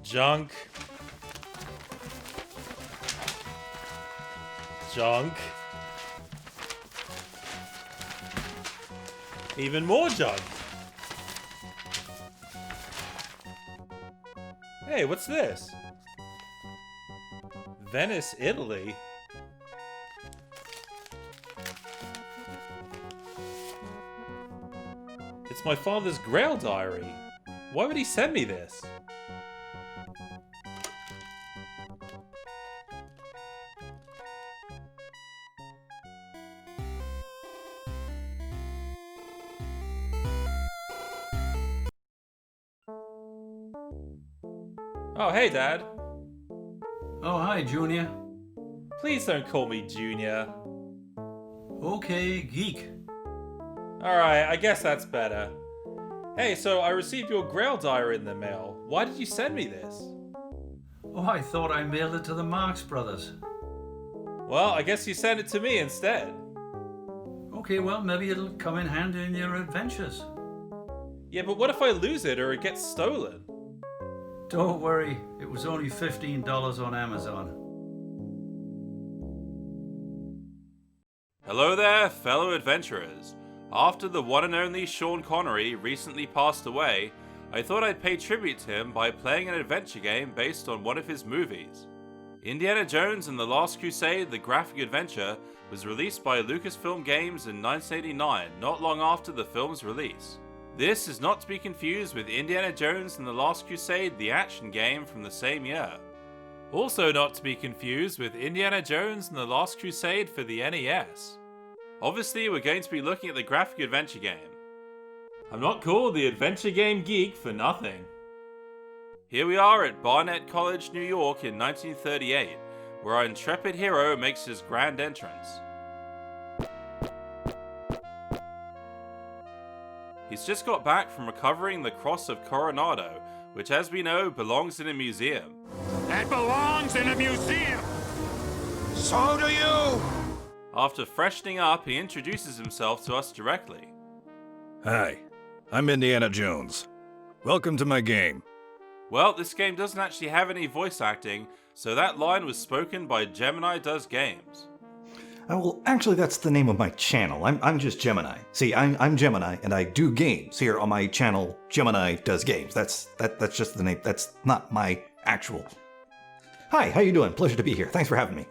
Junk. Junk. Even more junk. Hey, what's this? Venice, Italy? It's my father's grail diary. Why would he send me this? Oh, hey, Dad. Oh, hi, Junior. Please don't call me Junior. Okay, Geek. Alright, I guess that's better. Hey, so I received your grail diary in the mail. Why did you send me this? Oh, I thought I mailed it to the Marx Brothers. Well, I guess you sent it to me instead. Okay, well, maybe it'll come in handy in your adventures. Yeah, but what if I lose it or it gets stolen? Don't worry, it was only $15 on Amazon. Hello there, fellow adventurers. After the one and only Sean Connery recently passed away, I thought I'd pay tribute to him by playing an adventure game based on one of his movies. Indiana Jones and the Last Crusade, the graphic adventure, was released by Lucasfilm Games in 1989, not long after the film's release. This is not to be confused with Indiana Jones and the Last Crusade, the action game from the same year. Also not to be confused with Indiana Jones and the Last Crusade for the NES. Obviously, we're going to be looking at the graphic adventure game. I'm not called the Adventure Game Geek for nothing. Here we are at Barnett College, New York in 1938, where our intrepid hero makes his grand entrance. He's just got back from recovering the Cross of Coronado, which as we know belongs in a museum. That belongs in a museum! So do you! After freshening up, he introduces himself to us directly. Hi, I'm Indiana Jones. Welcome to my game. Well, this game doesn't actually have any voice acting, so that line was spoken by Gemini Does Games. Well, actually, that's the name of my channel. I'm just Gemini. See, I'm Gemini, and I do games here on my channel. Gemini Does Games. That's just the name. That's not my actual. Hi, how you doing? Pleasure to be here. Thanks for having me.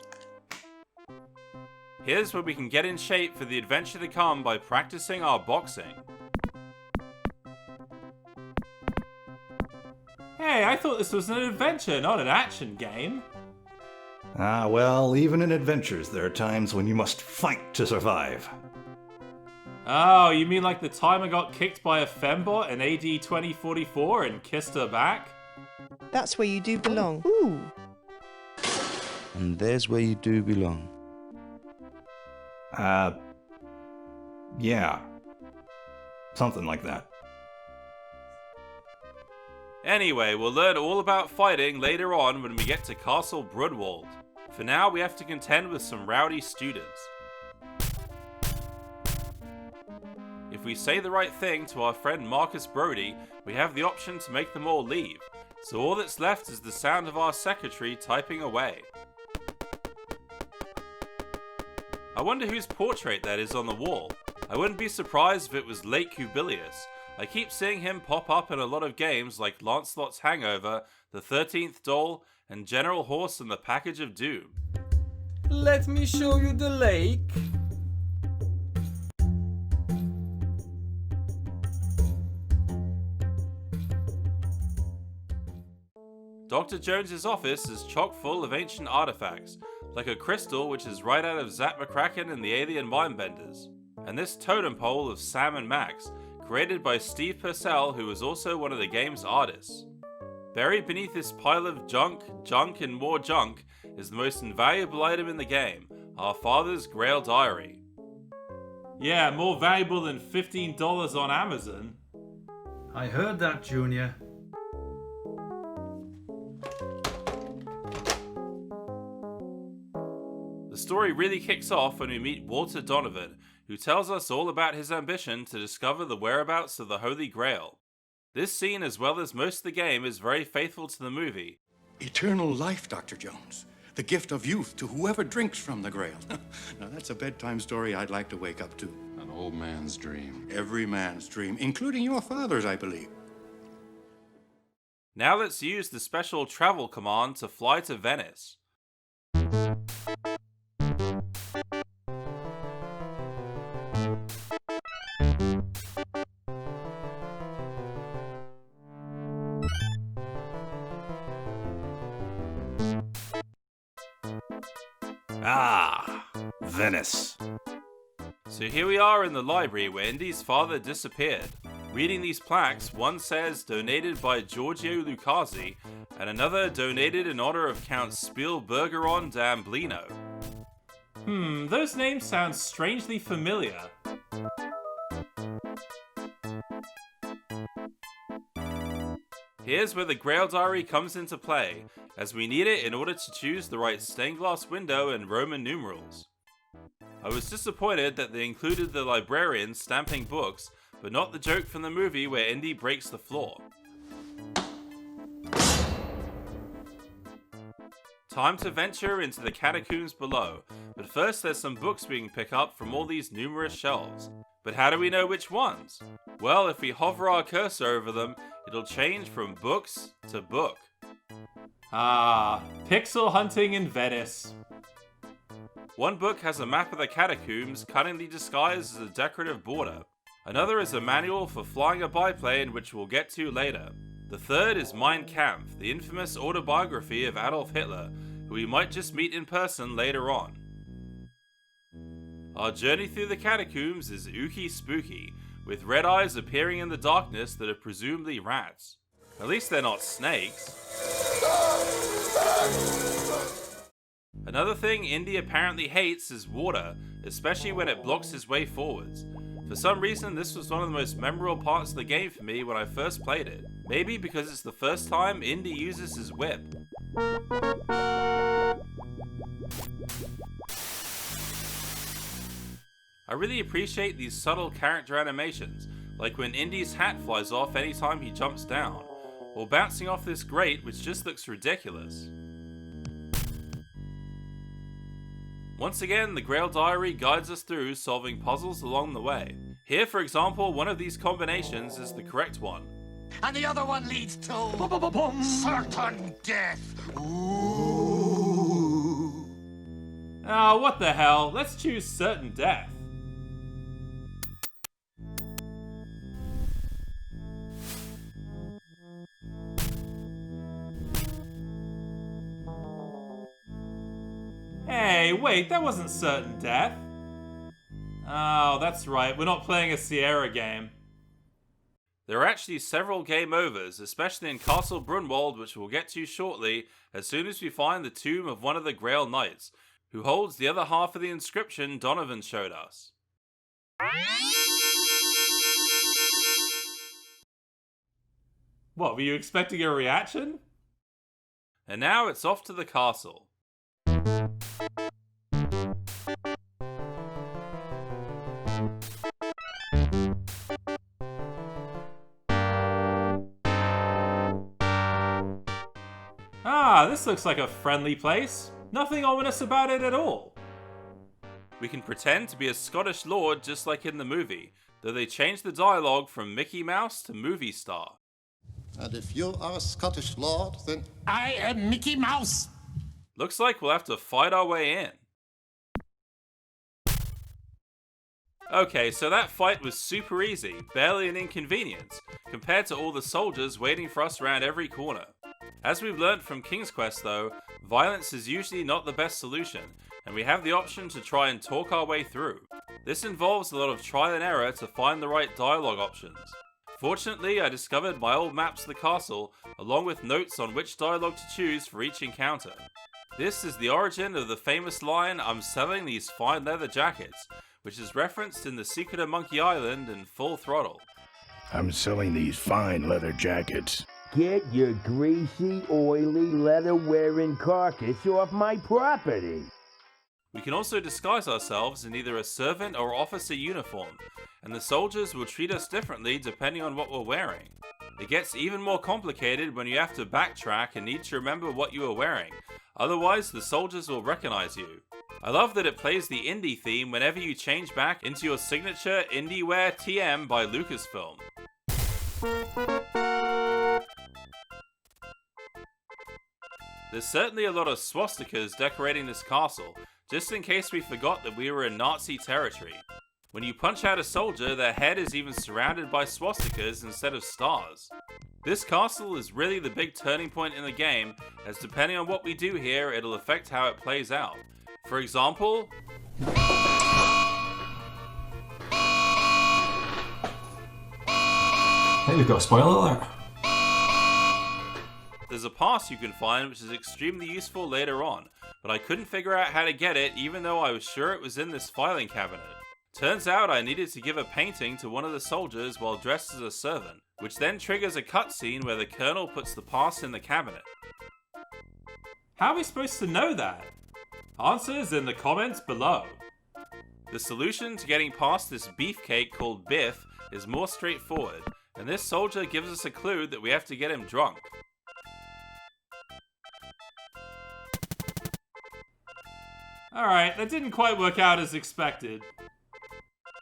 Here's where we can get in shape for the adventure to come by practicing our boxing. Hey, I thought this was an adventure, not an action game. Ah, well, even in adventures, there are times when you must fight to survive. Oh, you mean like the time I got kicked by a fembot in AD 2044 and kissed her back? That's where you do belong. Ooh. And there's where you do belong. Yeah. Something like that. Anyway, we'll learn all about fighting later on when we get to Castle Brunwald. For now, we have to contend with some rowdy students. If we say the right thing to our friend Marcus Brody, we have the option to make them all leave. So all that's left is the sound of our secretary typing away. I wonder whose portrait that is on the wall. I wouldn't be surprised if it was Lake Cubilius. I keep seeing him pop up in a lot of games like Lancelot's Hangover, The 13th Doll, and General Horse and the Package of Doom. Let me show you the lake. Dr. Jones's office is chock full of ancient artifacts, like a crystal which is right out of Zap McCracken and the Alien Mindbenders, and this totem pole of Sam and Max, created by Steve Purcell, who was also one of the game's artists. Buried beneath this pile of junk, and more junk, is the most invaluable item in the game, our father's grail diary. Yeah, more valuable than $15 on Amazon. I heard that, Junior. The The story really kicks off when we meet Walter Donovan, who tells us all about his ambition to discover the whereabouts of the Holy Grail. This scene, as well as most of the game, is very faithful to the movie. Eternal life, Dr. Jones. The gift of youth to whoever drinks from the Grail. Now that's a bedtime story I'd like to wake up to. An old man's dream. Every man's dream, including your father's, I believe. Now let's use the special travel command to fly to Venice. Ah, Venice. So here we are in the library where Indy's father disappeared. Reading these plaques, one says donated by Giorgio Lucasi, and another donated in honor of Count Spielbergeron d'Amblino. Those names sound strangely familiar. Here's where the Grail Diary comes into play, as we need it in order to choose the right stained glass window and Roman numerals. I was disappointed that they included the librarian stamping books, but not the joke from the movie where Indy breaks the floor. Time to venture into the catacombs below, but first there's some books we can pick up from all these numerous shelves. But how do we know which ones? Well, if we hover our cursor over them, it'll change from books to book. Ah, pixel hunting in Venice. One book has a map of the catacombs cunningly disguised as a decorative border. Another is a manual for flying a biplane, which we'll get to later. The third is Mein Kampf, the infamous autobiography of Adolf Hitler, who we might just meet in person later on. Our journey through the catacombs is ooky spooky, with red eyes appearing in the darkness that are presumably rats. At least they're not snakes. Another thing Indy apparently hates is water, especially when it blocks his way forwards. For some reason, this was one of the most memorable parts of the game for me when I first played it. Maybe because it's the first time Indy uses his whip. I really appreciate these subtle character animations, like when Indy's hat flies off anytime he jumps down, or bouncing off this grate which just looks ridiculous. Once again, the Grail Diary guides us through solving puzzles along the way. Here, for example, one of these combinations is the correct one. And the other one leads to certain death. Oh, what the hell? Let's choose certain death. Hey, wait, that wasn't certain death. Oh, that's right, we're not playing a Sierra game. There are actually several game overs, especially in Castle Brunwald, which we'll get to shortly, as soon as we find the tomb of one of the Grail Knights, who holds the other half of the inscription Donovan showed us. What, were you expecting a reaction? And now it's off to the castle. Ah, this looks like a friendly place. Nothing ominous about it at all. We can pretend to be a Scottish lord just like in the movie, though they changed the dialogue from Mickey Mouse to movie star. And if you are a Scottish lord, then I am Mickey Mouse. Looks like we'll have to fight our way in. Okay, so that fight was super easy, barely an inconvenience, compared to all the soldiers waiting for us around every corner. As we've learnt from King's Quest though, violence is usually not the best solution, and we have the option to try and talk our way through. This involves a lot of trial and error to find the right dialogue options. Fortunately, I discovered my old maps of the castle, along with notes on which dialogue to choose for each encounter. This is the origin of the famous line, "I'm selling these fine leather jackets," which is referenced in The Secret of Monkey Island and Full Throttle. I'm selling these fine leather jackets. Get your greasy, oily, leather-wearing carcass off my property. We can also disguise ourselves in either a servant or officer uniform, and the soldiers will treat us differently depending on what we're wearing. It gets even more complicated when you have to backtrack and need to remember what you are wearing, otherwise the soldiers will recognize you. I love that it plays the indie theme whenever you change back into your signature IndieWare TM by Lucasfilm. There's certainly a lot of swastikas decorating this castle, just in case we forgot that we were in Nazi territory. When you punch out a soldier, their head is even surrounded by swastikas instead of stars. This castle is really the big turning point in the game, as depending on what we do here, it'll affect how it plays out. For example, Hey, we've got a spoiler alert. There's a pass you can find which is extremely useful later on, but I couldn't figure out how to get it even though I was sure it was in this filing cabinet. Turns out I needed to give a painting to one of the soldiers while dressed as a servant, which then triggers a cutscene where the colonel puts the pass in the cabinet. How are we supposed to know that? Answers in the comments below. The solution to getting past this beefcake called Biff is more straightforward, and this soldier gives us a clue that we have to get him drunk. Alright, that didn't quite work out as expected.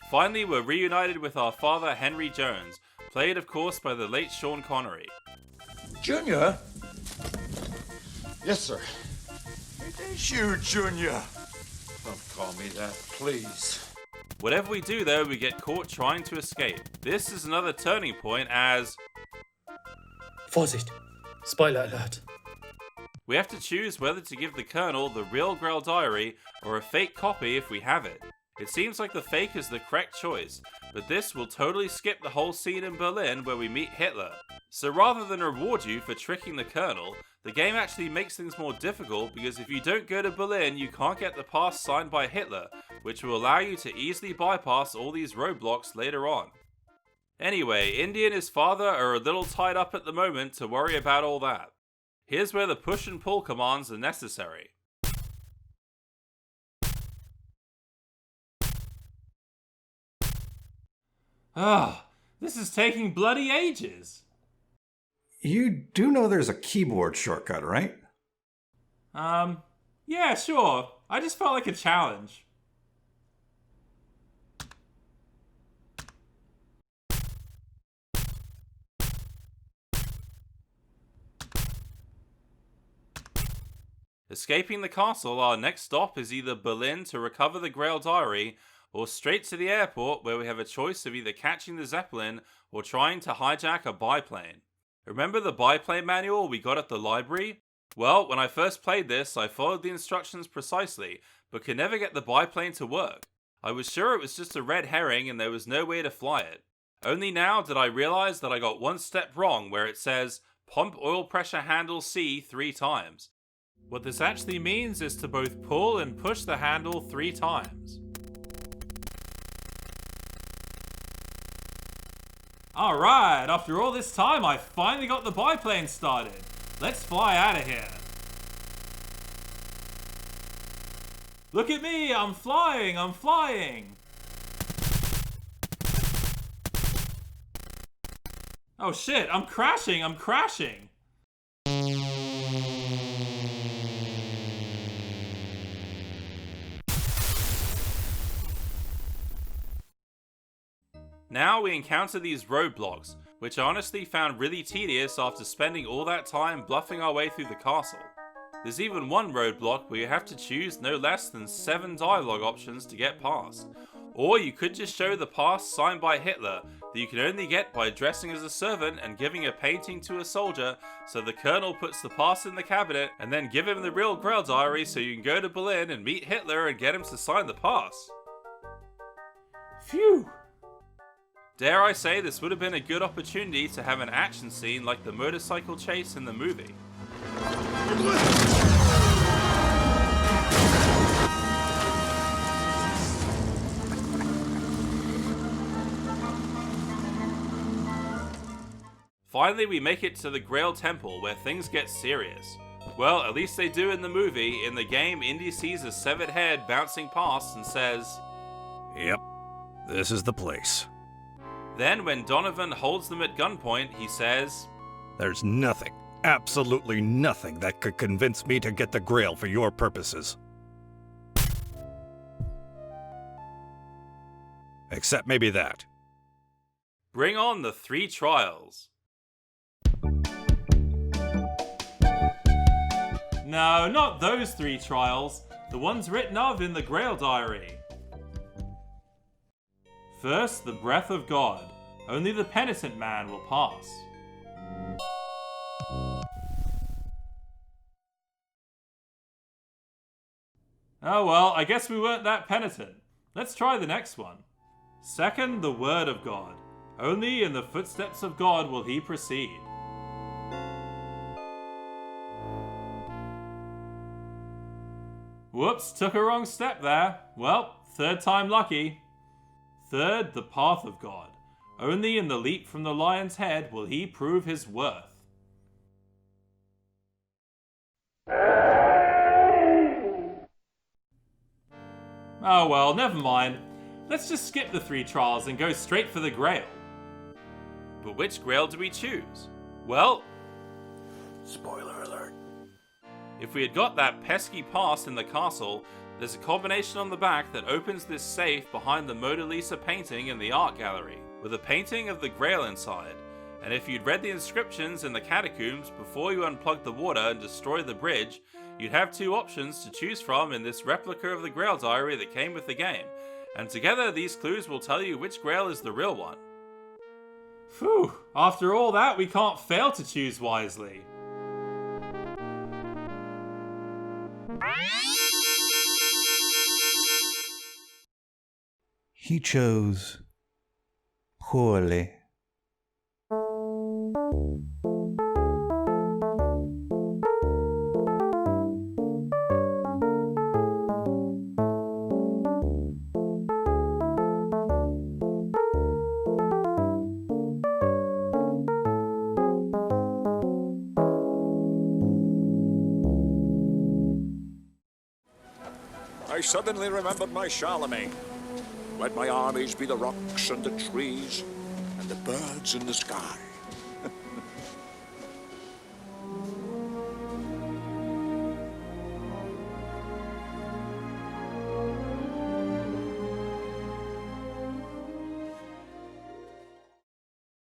Finally, we're reunited with our father Henry Jones, played of course by the late Sean Connery. Junior? Yes, sir. It is you, Junior. Don't call me that, please. Whatever we do though, we get caught trying to escape. This is another turning point as... Vorsicht! Spoiler alert! We have to choose whether to give the Colonel the real Grail diary or a fake copy if we have it. It seems like the fake is the correct choice, but this will totally skip the whole scene in Berlin where we meet Hitler. So rather than reward you for tricking the Colonel, the game actually makes things more difficult because if you don't go to Berlin, you can't get the pass signed by Hitler, which will allow you to easily bypass all these roadblocks later on. Anyway, Indy and his father are a little tied up at the moment to worry about all that. Here's where the push and pull commands are necessary. This is taking bloody ages. You do know there's a keyboard shortcut, right? Yeah, sure. I just felt like a challenge. Escaping the castle, our next stop is either Berlin to recover the Grail diary, or straight to the airport where we have a choice of either catching the Zeppelin or trying to hijack a biplane. Remember the biplane manual we got at the library? Well, when I first played this, I followed the instructions precisely, but could never get the biplane to work. I was sure it was just a red herring and there was no way to fly it. Only now did I realize that I got one step wrong where it says, pump oil pressure handle C 3 times. What this actually means is to both pull and push the handle 3 times. Alright, after all this time, I finally got the biplane started. Let's fly out of here. Look at me, I'm flying, I'm flying. Oh shit, I'm crashing, I'm crashing. Now we encounter these roadblocks, which I honestly found really tedious after spending all that time bluffing our way through the castle. There's even one roadblock where you have to choose no less than 7 dialogue options to get past. Or you could just show the pass signed by Hitler that you can only get by dressing as a servant and giving a painting to a soldier so the colonel puts the pass in the cabinet and then give him the real Grail diary so you can go to Berlin and meet Hitler and get him to sign the pass. Phew! Dare I say this would have been a good opportunity to have an action scene like the motorcycle chase in the movie. Finally we make it to the Grail Temple where things get serious. Well, at least they do in the movie. In the game, Indy sees a severed head bouncing past and says, Yep, this is the place. Then when Donovan holds them at gunpoint, he says, There's nothing, absolutely nothing that could convince me to get the grail for your purposes. Except maybe that. Bring on the 3 trials. No, not those 3 trials. The ones written of in the Grail Diary. First, the breath of God. Only the penitent man will pass. Oh well, I guess we weren't that penitent. Let's try the next one. Second, the word of God. Only in the footsteps of God will he proceed. Whoops, took a wrong step there. Well, third time lucky. Third, the path of God. Only in the leap from the lion's head will he prove his worth. Oh well, never mind. Let's just skip the 3 trials and go straight for the grail. But which grail do we choose? Well, spoiler alert. If we had got that pesky pass in the castle, there's a combination on the back that opens this safe behind the Mona Lisa painting in the art gallery, with a painting of the grail inside. And if you'd read the inscriptions in the catacombs before you unplugged the water and destroyed the bridge, you'd have 2 options to choose from in this replica of the Grail Diary that came with the game. And together these clues will tell you which grail is the real one. Phew, after all that, we can't fail to choose wisely. He chose poorly. I suddenly remembered my Charlemagne. Let my armies be the rocks and the trees and the birds in the sky.